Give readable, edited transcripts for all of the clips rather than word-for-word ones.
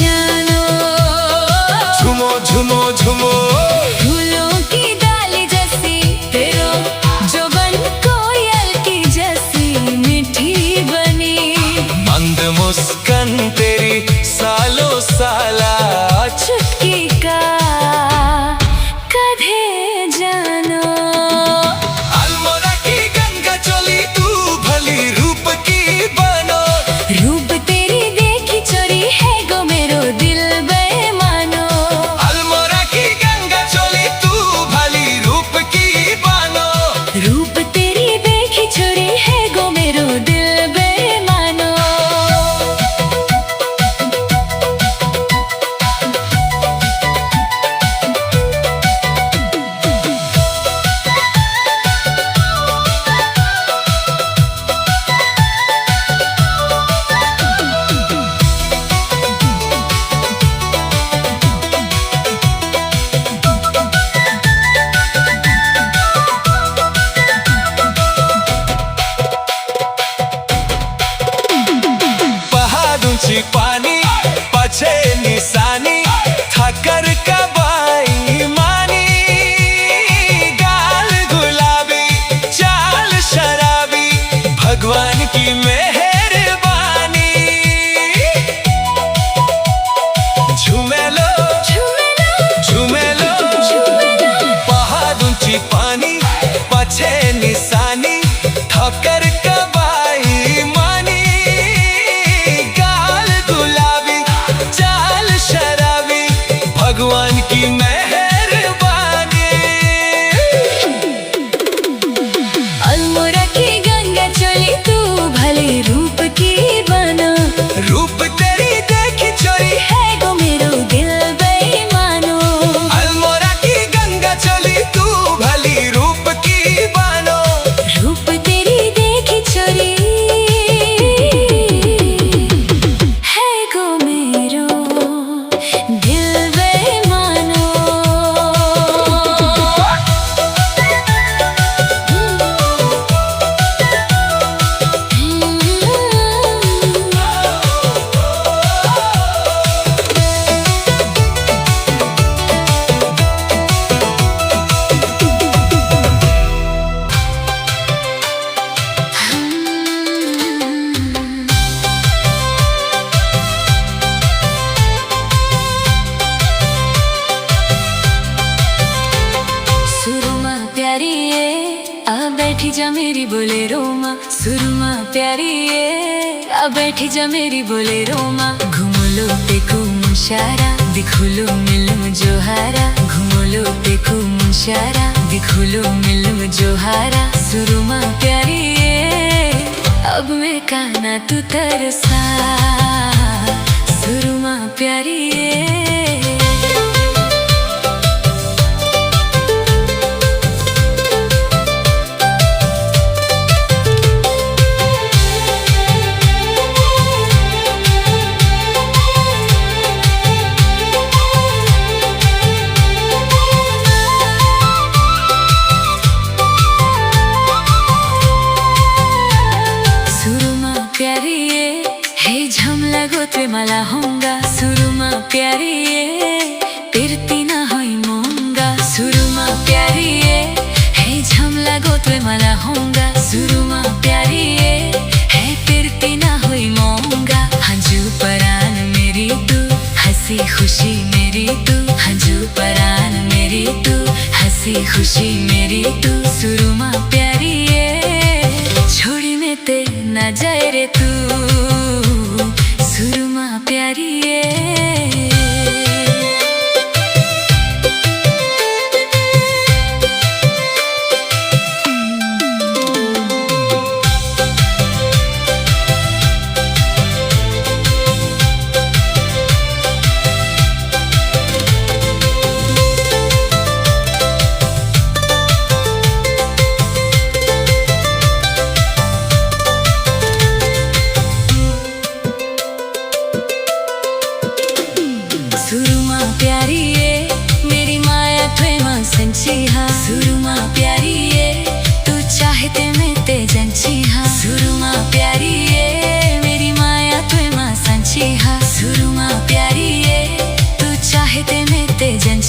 जानो। झूमो झूमो झूमो फूलों की डाली जैसी तेरो जुबान कोयल की जैसी मीठी बनी। मंद मुस्कान तेरी सालों साला चुटकी का कधे जानो। अल्मोड़ा की गंगा चली तू भली रूप की बनो। रूप तेरी देखी चोरी है गो मेरो दिल बेमानो। अल्मोड़ा की गंगा चली तू भली रूप की बनो। रूप तेरी देखी चोरी है गो मेरो दिल बेमानो। पानी पछे निशानी थकर कबाई मानी। गाल गुलाबी चाल शराबी भगवान की मेहरबानी। झूमे लो झूमे लो पहाड़ ऊंची पानी पछे निशानी थकर कबाई मानी। भगवान की मेहरबानी। अल्मोड़ा की गंगा चली तू भले रूप की बनो। रूप तेरी देखी चोरी है गो मेरो दिल बेमानो। अल्मोड़ा की गंगा चली तू भली रूप की बनो। रूप तेरी देखी चोरी है गो मेरो दिल बेमानो। सुरमा प्यारी ये आ बैठी जा मेरी बोलेरो माँ। सुरमा प्यारी ये आ बैठी जा मेरी बोलेरो माँ। घूमो लो देखो मुशारा दिखो लो मिलूं जोहारा। घूमो लो देखो मुशारा दिखो लो मिलूं जोहारा। सुरमा प्यारी ये अब मैं काना तू तरसा। सुरमा प्यारी ये प्यारी ये हे झमला गोत्रे मला होंगा। सुरुमा प्यारी ये तिरती ना होई मोंगा। सुरुमा प्यारी ये हे झमला गोत्रे मला होंगा। सुरुमा प्यारी ये है तिरती ना होई मोंगा। हंजू परान मेरी तू हंसी खुशी मेरी तू। हंजू परान मेरी तू हंसी खुशी मेरी तू। सुरुमा प्यारी ये छोड़ी में ते ना जाए रे तू। सुरमा प्यारी ये सुरुमा प्यारी ये तू चाहते में ते जंची हा। सुरुमा प्यारी ये मेरी माया तुए मां संची हा। सुरुमा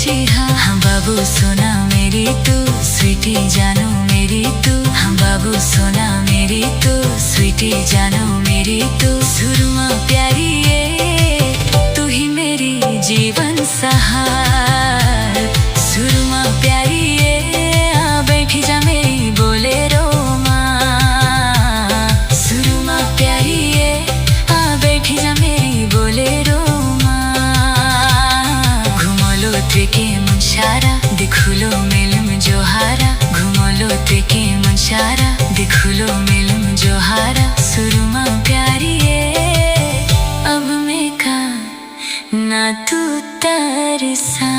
जी हाँ बाबू सोना मेरी तू स्वीटी जानो मेरी तू हाँ बाबू सोना मेरी तू स्वीटी जानो मेरी तू सुरमा प्यारी ये तू ही मेरी जीवन सहार सुरमा प्यारी ये आ बैठी जा मेरी बोलेरो माँ सुरमा प्यारी ये आ बैठी जा मेरी बोलेरो के मुंशारा दिखुलो मिलम जोहारा घुमोलो के मुंशारा दिखुलो मिलम जोहारा सुरमा प्यारी ये अब मैं का ना तू तरसा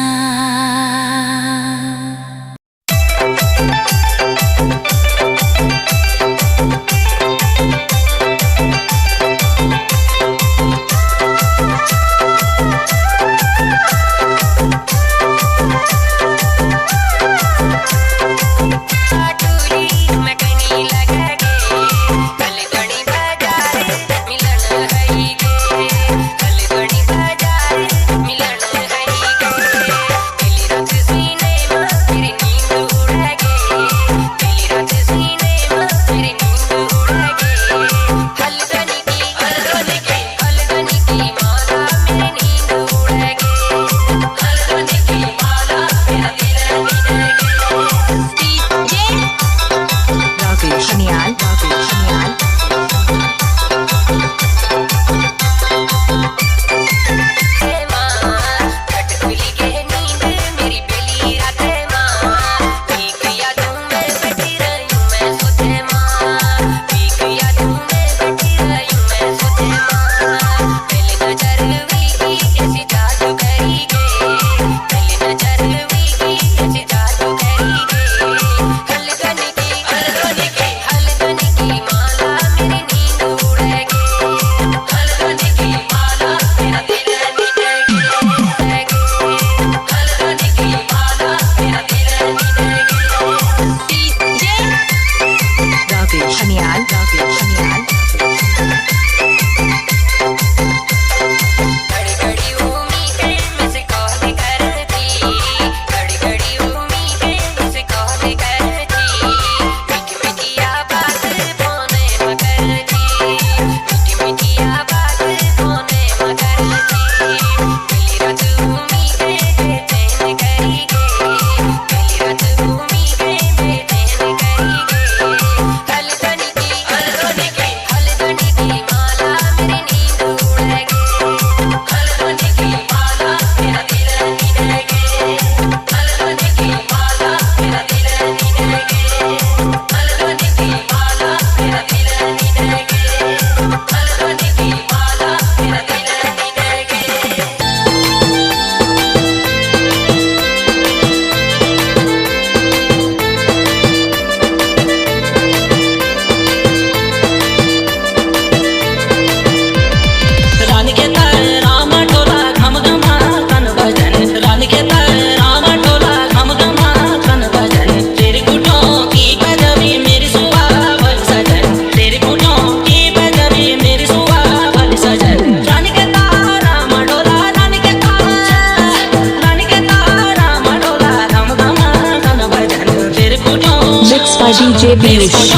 DJ Piyush.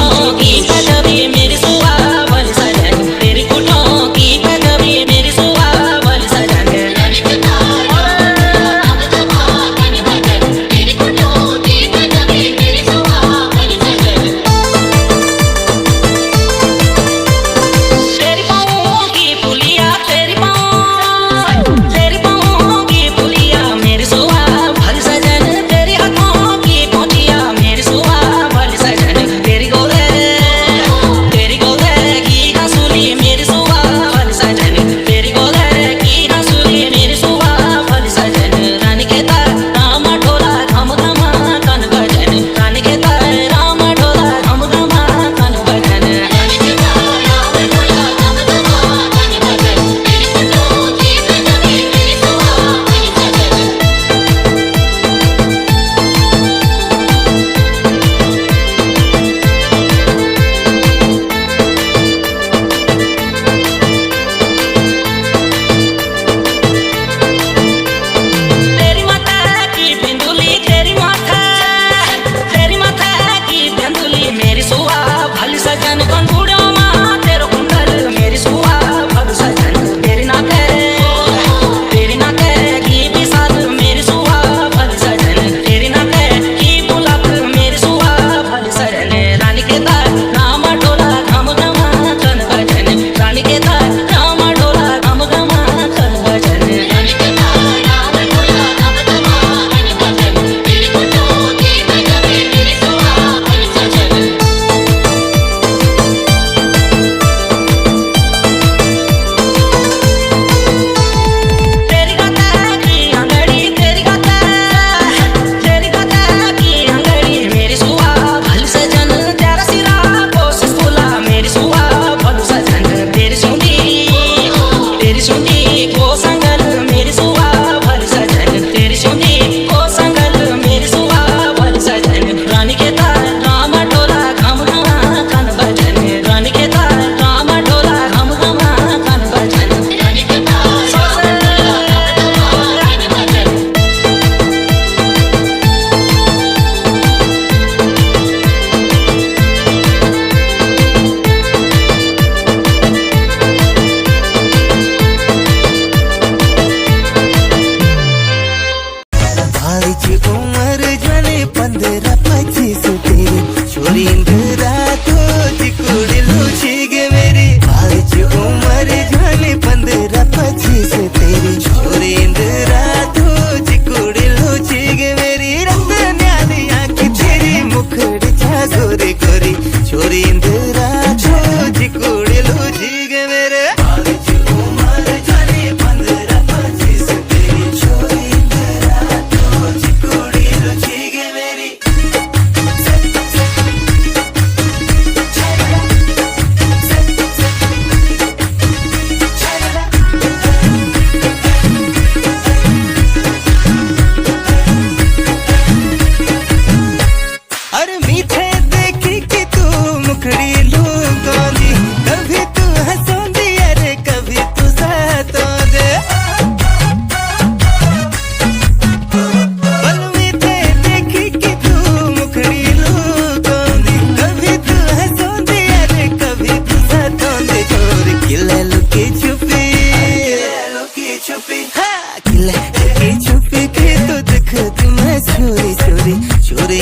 हाँ, खिला के छुपी के तो देखती मैं चोरी चोरी चोरी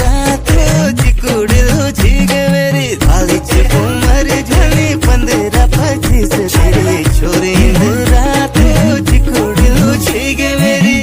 रात चिकुड़ो झीग मेरी थाली चिपो मर झली 15-25 तेरी चोरी रात चिकुड़ो झीग मेरी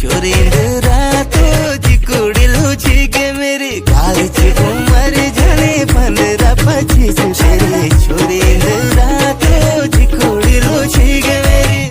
चोरी रात चिकुड़ो झीग मेरी गाली उमर झले 15-25 तेरी चोरी रात चिकुड़ो झीग मेरी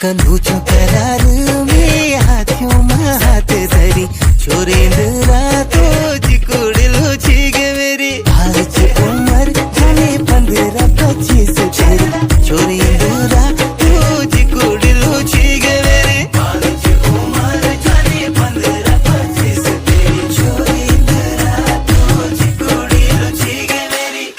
कंधू चो करार में हाथों में हाथ धरी चोरी रातो चिकुड़ो झीग मेरी हाथ उमर झले 15-25 तेरी चोरी रातो चिकुड़ो झीग मेरी हाथ उमर झले 15-25 तेरी चोरी रातो चिकुड़ो झीग मेरी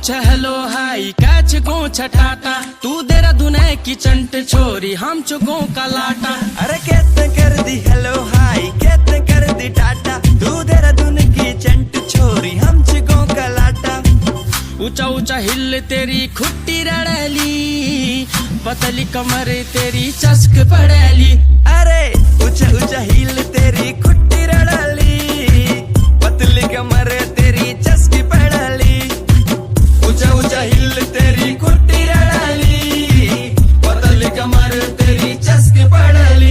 गोछ हेलो हाई कैच गोछ टाटा तू देहरादून की चंट छोरी हम चुको का लाटा अरे कहते कर दी हेलो हाय कहते कर दी टाटा तू देहरादून की चंट छोरी हम चिगों का लाटा ऊंचा ऊंचा हिल तेरी खुट्टी रड़ैली पतली कमर तेरी चस्क पड़ैली अरे ऊंचा ऊंचा हिल तेरी खुट्टी रड़ाली पतली कमर तेरी चस्की पड़ाली ऊंचा ऊंचा हिल तेरी खुट्टी रड़ाली पतली कमर तेरी चस्क पड़ाली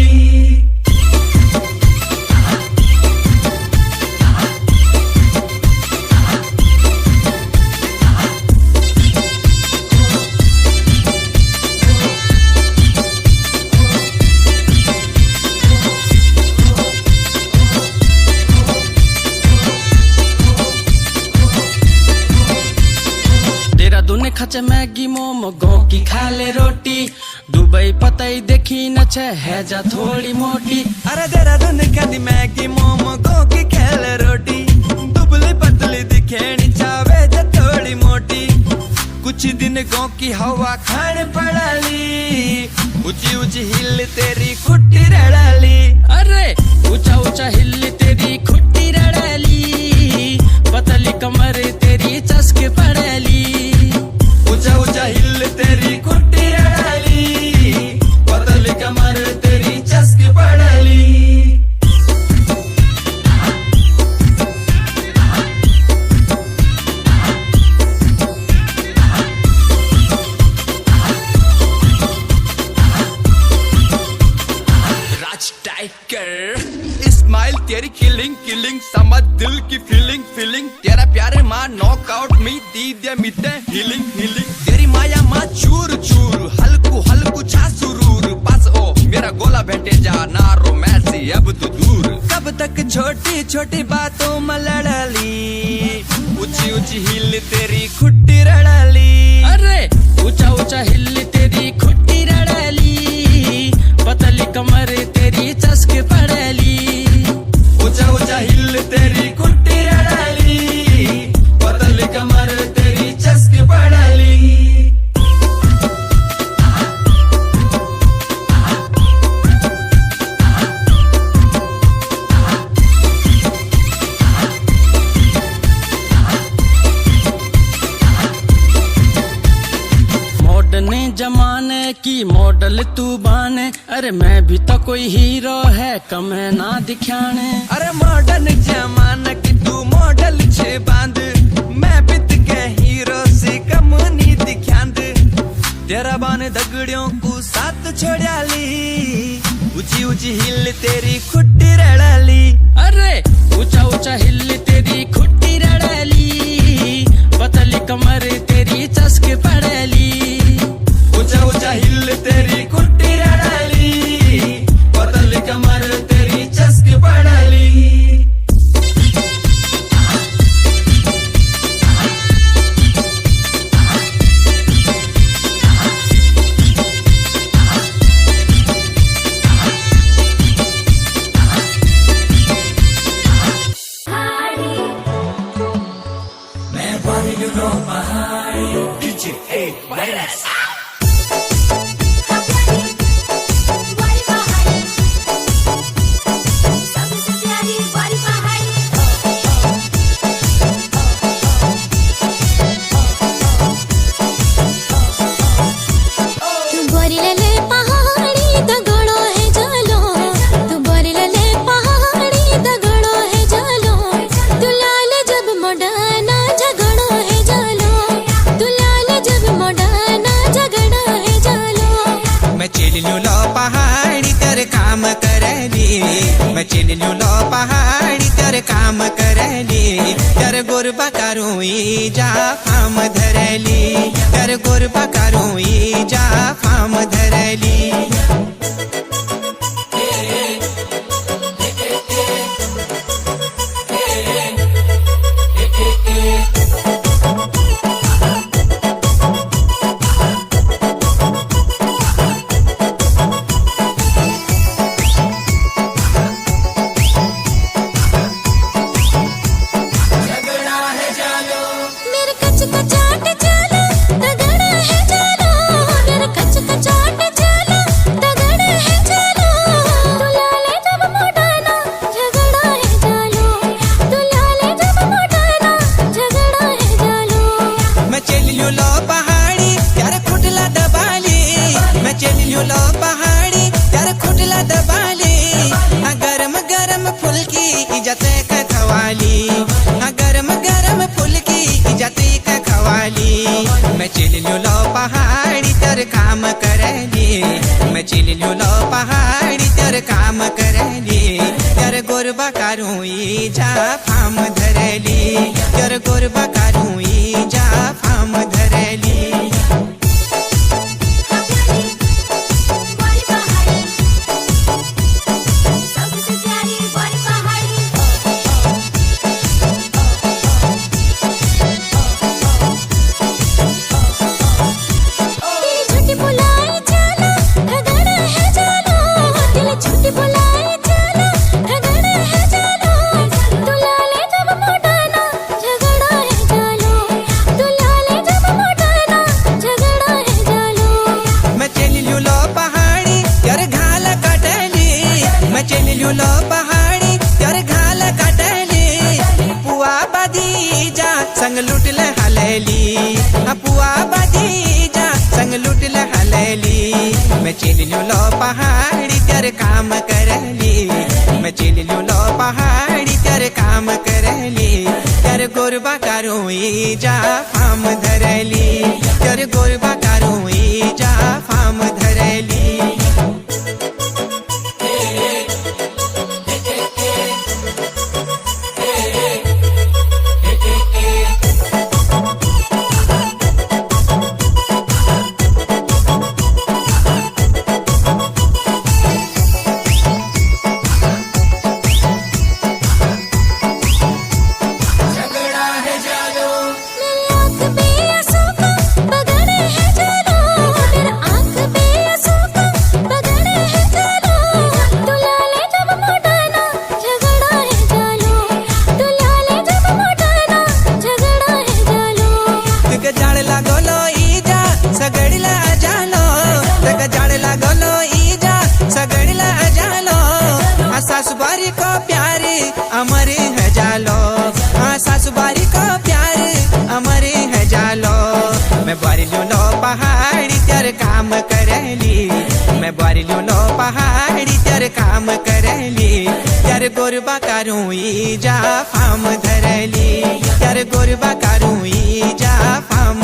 देहरादून खचे मैगी मोमो गो की खा ले रोटी दुबई पतई देखी न छे है जा थोड़ी मोटी अरे देहरादून कदी मैगी मोमो गो की खेल रोटी दुबली पतली दिखेनी चावे जा थोड़ी मोटी कुछ दिन गो की हवा खाने पड़ाली ऊंची ऊंची हिल तेरी खुट्टी रड़ाली अरे ऊंचा ऊंचा हिल तेरी खुट्टी रड़ैली पतली कमर तेरी चस्क पड़ैली ऊंचा ऊंचा हिल तेरी खुट्टी रड़ाली पतली कमर तेरी चस्क पड़ाली राज टाइगर स्माइल तेरी किलिंग किलिंग समझ दिल की फीलिंग फीलिंग तेरा प्यारे माँ नॉकआउट में दी दे मिटे हीलिंग हीलिंग तेरी माया माँ चूर चूर हल्कू हल्कू छा सुरूर बस ओ मेरा गोला बैठे जा ना रोमांसी अब तू दूर कब तक छोटी छोटी बातों में लड़ाली ऊंची ऊंची हिल तेरी खुट्टी रड़ाली अरे ऊंचा ऊंचा हिल तेरी खुट्टी रड़ैली पतली कमर तेरी चस्क पड़ैली ऊंचा ऊंचा हिल तेरी खुट्टी रड़ाली पतली कमर तेरी चस्क पड़ाली मॉडर्न जमाने की मॉडल तू बाने अरे मैं भी तो कोई हीरो है कम है ना दिखाने अरे मॉडर्न जमाना की तू मॉडल छे बांध मैं बित के हीरो से कम नहीं दिखांद तेरा बाने दगड़ियों को साथ छोड़ाली ऊंची ऊंची हिल तेरी खुट्टी रड़ाली अरे ऊंचा ऊंचा हिल तेरी खुट्टी रड़ैली पतली कमर तेरी चस्क पड़ैली ऊंचा ऊंचा हिल तेरी खुट्टी रड़ाली पतली कमर तेरी चस्क पड़ाली मैं चिल्लू लो पहाड़ी कर काम करली कर गुरबा करूँ जा फाम धरली कर गुरबा करूँ जा फाम धरली मेरे कच का चाट चिल्लो पहाड़ी तर काम करली मैं चिल्लो पहाड़ी तर काम करली तर गोरबा कारुई जा फाम धरली तर गोरबा कारुई जा फाम धरली लो पहाड़ी तर घाल काटली पुआ बादीजा संग लुटल हलेली पुआ बादीजा संग लुटल हलेली मैं चिल्लो पहाड़ी तर काम करली मैं चिल्लो पहाड़ी तर काम करली तर गोरबा कारुई जा फाम धरली तर गोरबा कारुई जा फाम धरली सासुबारी को प्यार अमरे है जालो हाँ सासुबारी को प्यार अमरे है जालो मैं बारिलो लो पहाड़ी तर काम करली मैं बारिलो लो पहाड़ी तर काम करली तर गोरबा कारुई जा फाम धरली तर गोरबा कारुई जा फाम